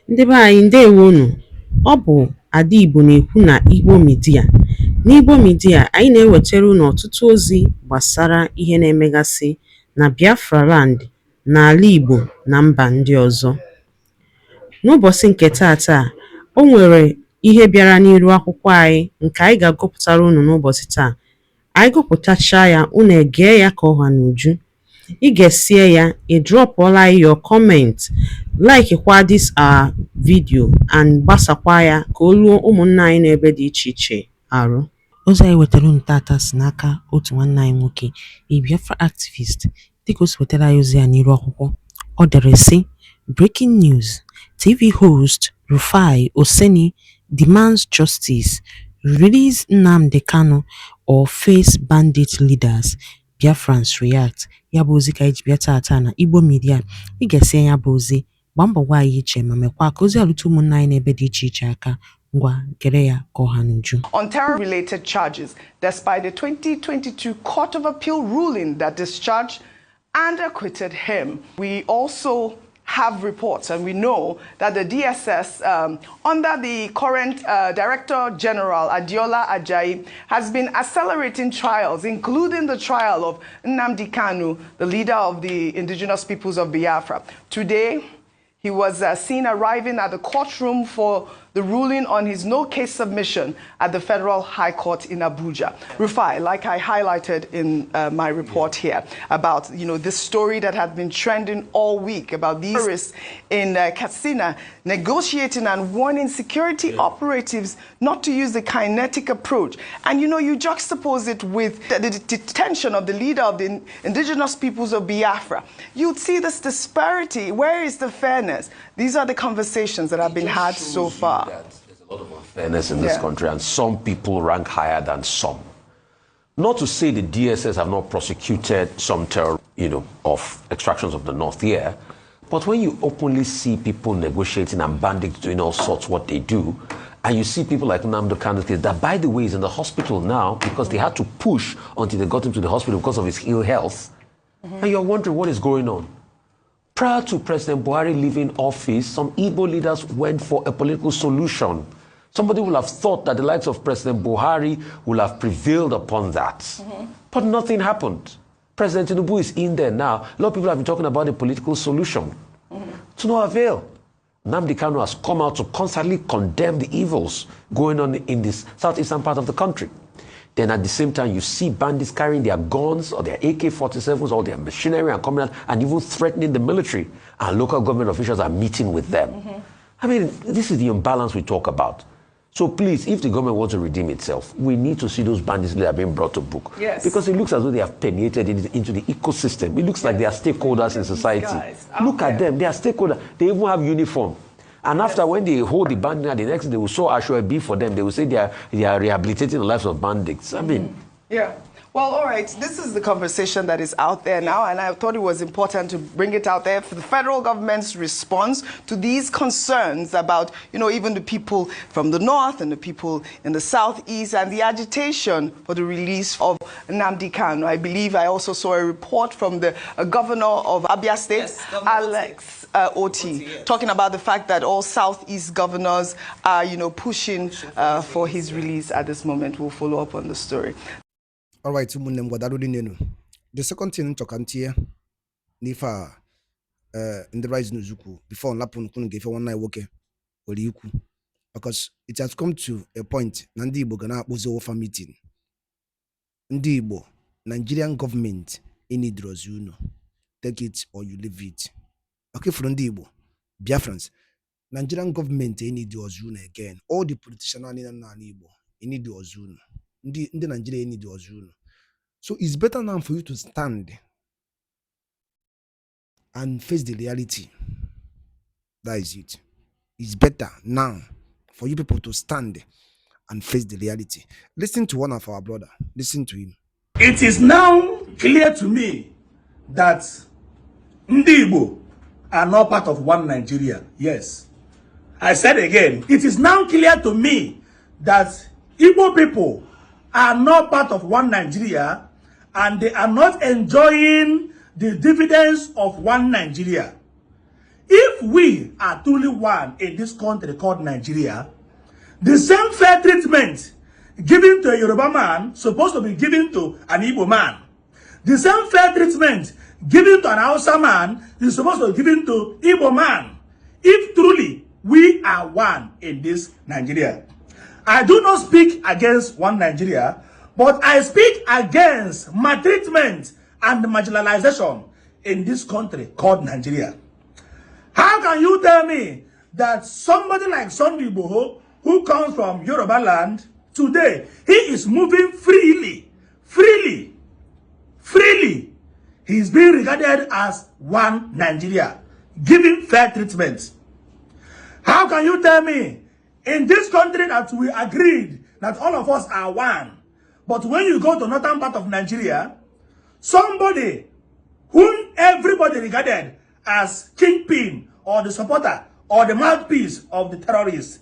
Ndị be anyị ndewonu. Ọ bụ Ada Igbo na-ekwu na Igbo Media. N'Igbo Media, anyị na-ewetara unu ọtụtụ ozi gbasara ihe na-emegasị na Biafra Land, n'ala Igbo na mba ndị ọzọ. N'ụbọchị nke taata, o nwere ihe bịara n'iru akwụkwọ anyị nke anyị ga-agụpụtara unu n'ụbọchị taa. Anyị gụpụtachaa ya, unu egee ya ka ọha n'uju. Ị ga-esie ya, ị drọpụọla your comment, like kwa this our video and gbasakwa ya ka o ruo ụmụnna anyị n'ebe dị iche iche arụ. Ozi anyị wetara unu tata si n'aka otu nwanne anyị nwoke, a Biafra activist. Dịka o si wetara anyị ozi ya n'iru akwụkwọ, ọ dere sị: Breaking news: TV host Rufai Oseni demands justice, release Nnamdi Kanu or face bandit leaders. Biafrans react. Ya bụ ozi ka anyị ji bịa taata na Igbo Media. Ị ga-esi ya bụ ozi, gbaa mbọ gwa anyị iche ma mekwa ka ozi alụta ụmụnna anyị n'ebe dị iche iche aka. Ngwa gere ya ka ọha n'uju. On terror-related charges, despite the 2022 Court of Appeal ruling that discharged and acquitted him. We also have reports, and we know that the DSS, under the current Director General Adiola Ajayi, has been accelerating trials, including the trial of Nnamdi Kanu, the leader of the indigenous peoples of Biafra. Today, he was seen arriving at the courtroom for the ruling on his no-case submission at the Federal High Court in Abuja. Rufai, like I highlighted in my report here about, this story that had been trending all week about these terrorists in Katsina negotiating and warning security operatives not to use the kinetic approach. And, you juxtapose it with the detention of the leader of the indigenous peoples of Biafra. You'd see this disparity. Where is the fairness? These are the conversations that have been had so far. There's a lot of unfairness in this country, and some people rank higher than some. Not to say the DSS have not prosecuted some terror, of extractions of the North here, but when you openly see people negotiating and bandits doing all sorts what they do, and you see people like Nnamdi Kanu, that by the way is in the hospital now because they had to push until they got him to the hospital because of his ill health, and you're wondering what is going on. Prior to President Buhari leaving office, some Igbo leaders went for a political solution. Somebody would have thought that the likes of President Buhari would have prevailed upon that. But nothing happened. President Tinubu is in there now. A lot of people have been talking about a political solution. To no avail. Nnamdi Kanu has come out to constantly condemn the evils going on in this southeastern part of the country. Then at the same time, you see bandits carrying their guns or their AK-47s or their machinery and coming out and even threatening the military. And local government officials are meeting with them. I mean, this is the imbalance we talk about. So please, if the government wants to redeem itself, we need to see those bandits that are being brought to book. Yes. Because it looks as though they have permeated into the ecosystem. It looks like they are stakeholders in society. Look at them, they are stakeholders. They even have uniform. And after, when they hold the bandit, the next day they will show Ashura B for them. They will say they are rehabilitating the lives of bandits. I mean, yeah. Well, all right. This is the conversation that is out there now, and I thought it was important to bring it out there for the federal government's response to these concerns about, even the people from the north and the people in the southeast and the agitation for the release of Nnamdi Kanu. I believe I also saw a report from the governor of Abia State, yes, Alex Oti, talking about the fact that all southeast governors are, pushing for his release at this moment. We'll follow up on the story. All right, the second thing to nifa in the rise nuzuku before lapun kun give one night work because it has come to a point Nandi Igbo gana akpozo offer meeting. Ndi Igbo, Nigerian government need rozuno. Take it or you leave it. Okay, for Ndi Igbo, Biafrans, Nigerian government need rozuno again. All the politicians are in Igbo, need rozuno. The Nigeria need rozuno. So it's better now for you to stand and face the reality. That is it. It's better now for you people to stand and face the reality. Listen to one of our brother. Listen to him. It is now clear to me that Ndi Igbo are not part of one Nigeria. Yes. I said again, it is now clear to me that Igbo people are not part of one Nigeria and they are not enjoying the dividends of one Nigeria. if we are truly one in this country called Nigeria, the same fair treatment given to a Yoruba man supposed to be given to an Igbo man. The same fair treatment given to an Hausa man is supposed to be given to Igbo man. If truly we are one in this Nigeria. I do not speak against one Nigeria, but I speak against maltreatment and marginalization in this country called Nigeria. How can you tell me that somebody like Sunday Igboho, who comes from Yoruba land, today, he is moving freely. He is being regarded as one Nigeria, given fair treatment. How can you tell me in this country that we agreed that all of us are one, but when you go to northern part of Nigeria, somebody whom everybody regarded as kingpin or the supporter or the mouthpiece of the terrorists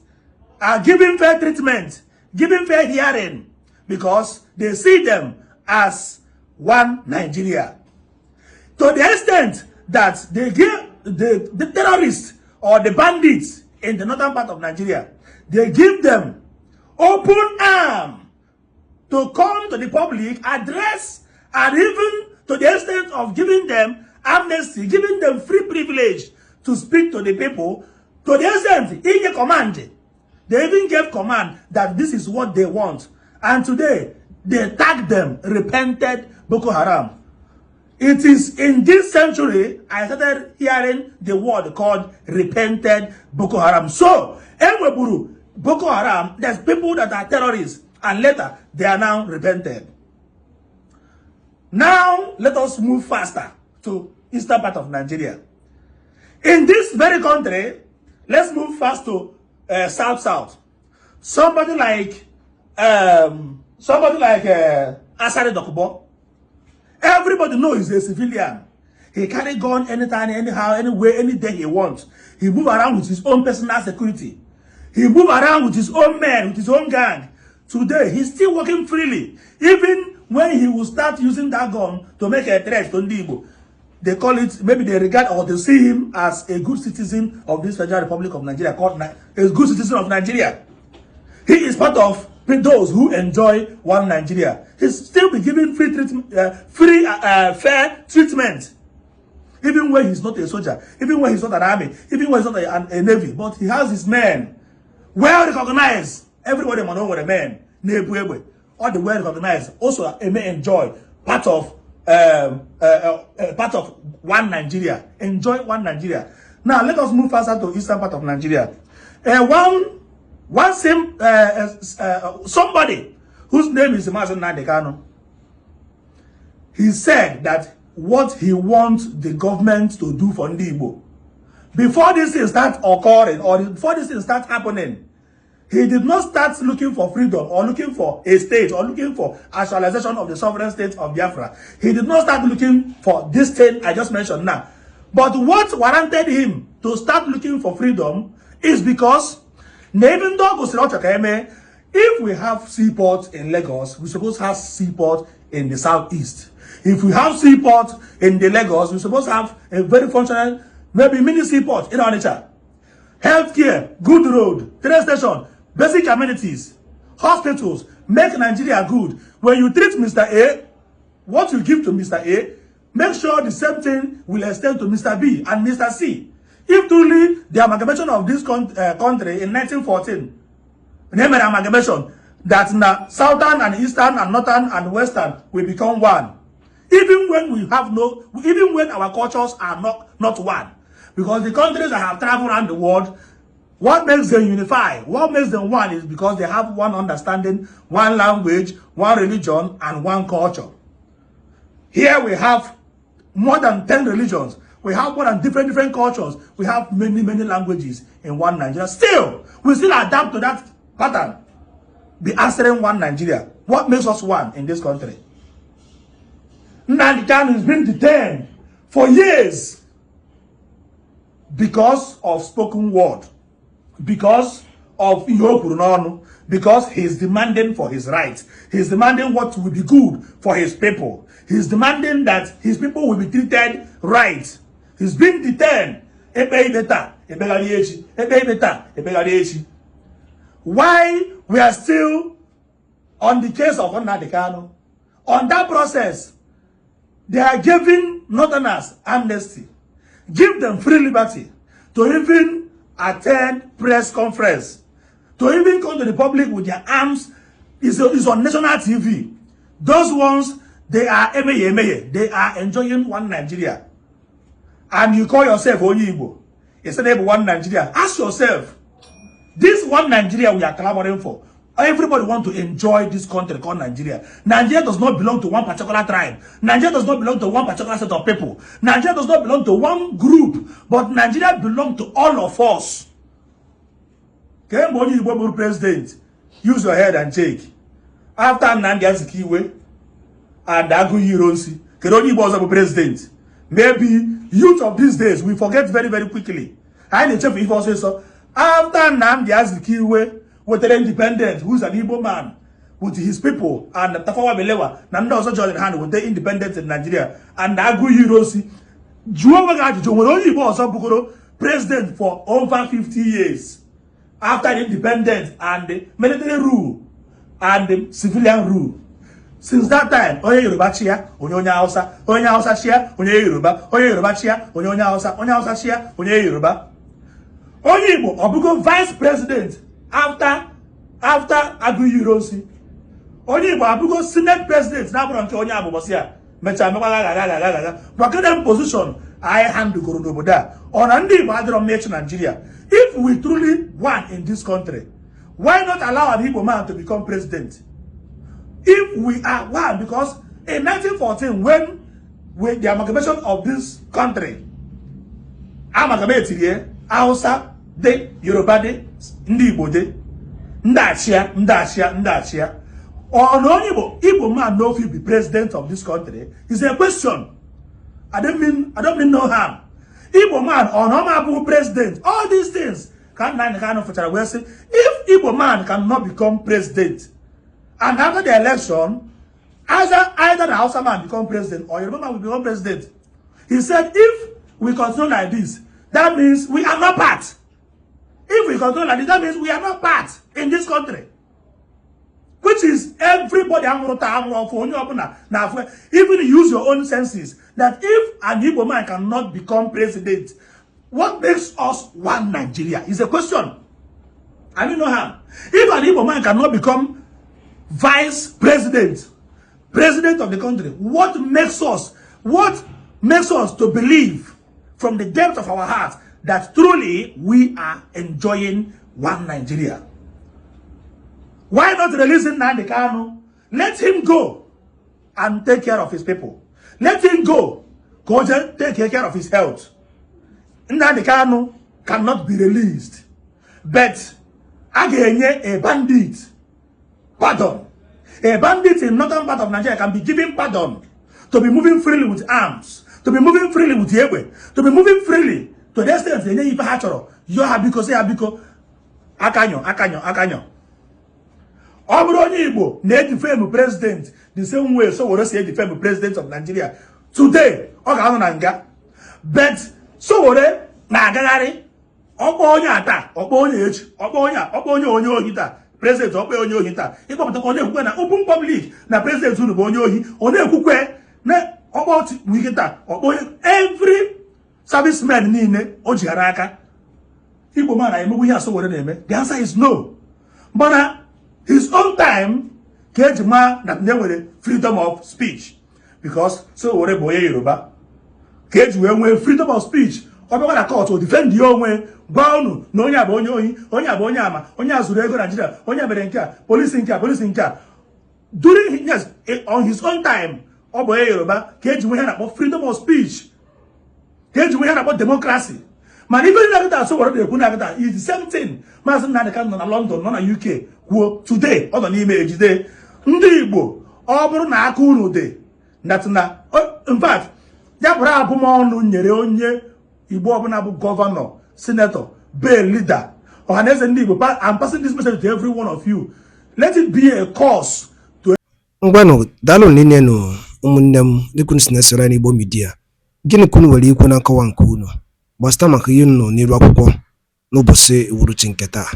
are given fair treatment, given fair hearing, because they see them as one Nigeria. To the extent that they give the terrorists or the bandits in the northern part of Nigeria, they give them open arm to come to the public, address, and even to the extent of giving them amnesty, giving them free privilege to speak to the people, to the extent in the command. They even gave command that this is what they want. And today, they tag them repented Boko Haram. It is in this century I started hearing the word called repented Boko Haram. So, Enweburu, Boko Haram, there's people that are terrorists, and later they are now repented. Now, let us move faster to eastern part of Nigeria. In this very country, let's move fast to south. Somebody like Asare Dokubo. Everybody knows he's a civilian. He carry gun anytime, anyhow, anywhere, any day he wants. He move around with his own personal security. He move around with his own men, with his own gang. Today, he's still working freely. Even when he will start using that gun to make a threat to Ndibo, they call it, maybe they regard or they see him as a good citizen of this Federal Republic of Nigeria, called a good citizen of Nigeria. He is part of those who enjoy one Nigeria. He's still be given free treatment, fair treatment. Even when he's not a soldier, even when he's not an army, even when he's not a navy, but he has his men. Well recognized. Everybody must know what a man. All the well recognized. Also, may enjoy part of one Nigeria. Enjoy one Nigeria. Now let us move faster to eastern part of Nigeria. Somebody whose name is Nnamdi Kanu. He said that what he wants the government to do for Ndibo, before this thing start occurring or before this thing start happening, he did not start looking for freedom or looking for a state or looking for actualization of the sovereign state of Biafra. He did not start looking for this thing I just mentioned now. But what warranted him to start looking for freedom is because if we have seaport in Lagos, we suppose have seaport in the southeast. If we have seaport in the Lagos, we suppose have a very functional, maybe mini seaport in our nature. Healthcare, good road, train station, basic amenities, hospitals, make Nigeria good. When you treat Mr. A, what you give to Mr. A, make sure the same thing will extend to Mr. B and Mr. C. If truly the amalgamation of this country in 1914, name an amalgamation that now southern and eastern and northern and western will become one. Even when we have even when our cultures are not one. Because the countries that have traveled around the world, what makes them unify, what makes them one is because they have one understanding, one language, one religion, and one culture. Here we have more than 10 religions. We have more than different cultures. We have many languages in one Nigeria. Still, we still adapt to that pattern. Be answering one Nigeria. What makes us one in this country? Nnamdi Kanu has been detained for years because of spoken word, because of because he's demanding for his rights. He's demanding what will be good for his people. He's demanding that his people will be treated right. He's been detained Why we are still on the case of Nnamdi Kanu? On that process, they are giving Northerners amnesty, give them free liberty to even attend press conference, to even come to the public with their arms. Is on national TV. Those ones, they are they are enjoying one Nigeria. And you call yourself Onyibo. Instead of one Nigeria. Ask yourself, this one Nigeria we are clamoring for. Everybody want to enjoy this country called Nigeria. Nigeria does not belong to one particular tribe. Nigeria does not belong to one particular set of people. Nigeria does not belong to one group. But Nigeria belongs to all of us. Onyibo president, use your head and check. After Nnamdi Kanu and Onyibo was a president, maybe youth of these days we forget very, very quickly. I need to check if I say so. After Nnamdi Kanu with an independent, who's an Igbo man, with his people, and Tafawa Belewa, Nnamdi also joined hand with the independence in Nigeria, and Onyibo was president for over 50 years. After the independence and the military rule and the civilian rule. Since that time, Onye Yoruba chia, Onye Hausa chia, Onye Yoruba, Onye Yoruba chia, Onye Hausa chia, Onye Yoruba. Onyibo Obugo vice president after Onyibo Obugo senate president na bro nke Onye Abobosia. Mecha mekwa but them position I hand the Goronoboda on ndị Igbo adịrọ mmechi Nigeria. If we truly want in this country, why not allow an Igbo man to become president? If we are one, because in 1914, when with the amalgamation of this country, amalgamated here, Hausa de, Yoruba de, Ndi Igbo de, Ndachia. Or no Igbo man know if he be president of this country is a question. I don't mean no harm. Igbo man or normal president, all these things can kind of say if Igbo man cannot become president, and after the election, either the Hausa man become president or Yoruba man will become president. He said, if we continue like this, that means we are not part. If we continue like this, that means we are not part in this country. Which is everybody, even use your own senses, that if an Igbo man cannot become president, what makes us one Nigeria is a question. I mean no harm. If an Igbo man cannot become vice president, president of the country, what makes us to believe from the depth of our heart that truly we are enjoying one Nigeria? Why not release Nnamdi Kanu? Let him go and take care of his people. Let him go and take care of his health. Nnamdi Kanu cannot be released. But again, a bandit, pardon. A bandit in northern part of Nigeria can be given pardon to be moving freely with arms, to be moving freely with yewe, to be moving freely to the extent that you have habiko, akanyo. Igbo na-defame president the same way so we say defame president of Nigeria today nga but so we na-agagharị ọkpọ onye ata ọkpọ onye echi ọkpọ onye ohi taa president ọkpọ onye ohi taa ịkpọpụtakwa onye ekwukwe na open public na president unu bụ onye ohi onye ekwukwe na ọkpọ wike taa ọkpọ onye every serviceman niile o jighara aka Igbo man na-emegbu ihe aso were na-eme. The answer is no. But his own time, Kejima that never freedom of speech. Because so whatever boy Yoruba. Kejima freedom of speech. Oba court to defend the own way. Bono, no nya bonyohi, onya bonyama, onya zurego Nigeria, onya berenka, police inka. During yes, on his own time, Oba Yoruba, Kejima about freedom of speech. Kejima about democracy. Man, even that so what they put is the same thing. Master Nnamdi Kanu na London, not na UK. Today, other image today. Ndị Igbo, ọ bụrụ na aka unu dị na in fact, ya bụrụ abụmọnụ nyere onye Igbo ọbụla bụ governor, senator, bill leader. Ọhaneze ndị Igbo, I'm passing this message to every one of you. Let it be a cause to Ngwano, dalo nine no ụmụnne m dịkunu si na-esere n'Igbo media. Gịnị kunu nwere ikwu na nkọwa nke unu? gbasịta maka ihe nọ n'iru akwụkwọ n'ụbọchị uhuruchi nke taa.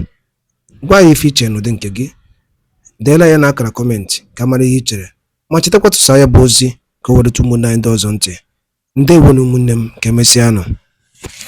Gwa anyị ife iche n'ụdị nke gị, deela ya n'akara kọmentị ka mara ihe i chere, ma chetakwa tụsa ya bụ ozi ka o wereta ụmụnne anyị ndị ọzọ ntị. Ndewonu ụmụnne m, ka emesịanụ.